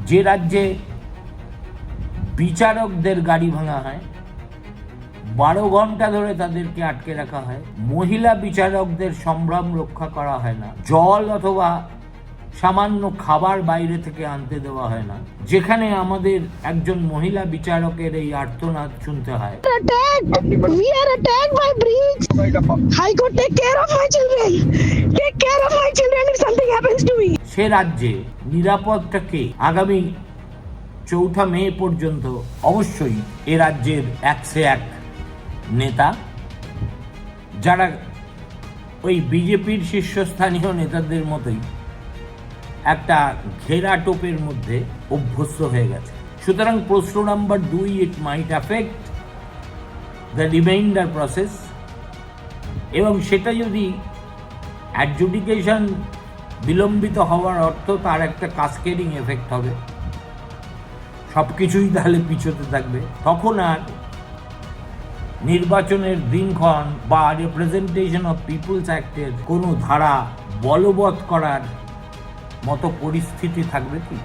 যে রাজ্যে বিচারকদের গাড়ি ভাঙা হয়, 12 ঘন্টা ধরে তাদেরকে আটকে রাখা হয়, মহিলা বিচারকদের সম্ভ্রম রক্ষা করা হয় না, জল অথবা সামান্য খাবার বাইরে থেকে আনতে দেওয়া হয় না, যেখানে আমাদের একজন মহিলা বিচারকের এই আর্তনাদ শুনতে হয়, We are attacked by breach. High Court, take care of my children. Take care of my children if something happens to me. সে রাজ্যে নিরাপত্তাকে আগামী 4 মে পর্যন্ত অবশ্যই এ রাজ্যের 101 নেতা, যারা ওই বিজেপির শীর্ষস্থানীয় নেতাদের মতোই একটা ঘেরা টোপের মধ্যে অভ্যস্ত হয়ে গেছে। সুতরাং প্রশ্ন number 2, it might affect the reminder process, এবং সেটা যদি অ্যাডজুডিকেশন বিলম্বিত হওয়ার অর্থ তার একটা কাসকেডিং এফেক্ট হবে, সব কিছুই তাহলে পিছোতে থাকবে। তখন আর নির্বাচনের দিনক্ষণ বা রিপ্রেজেন্টেশন অফ পিপুলস অ্যাক্টের কোনো ধারা বলবৎ করার মতো পরিস্থিতি থাকবে কি?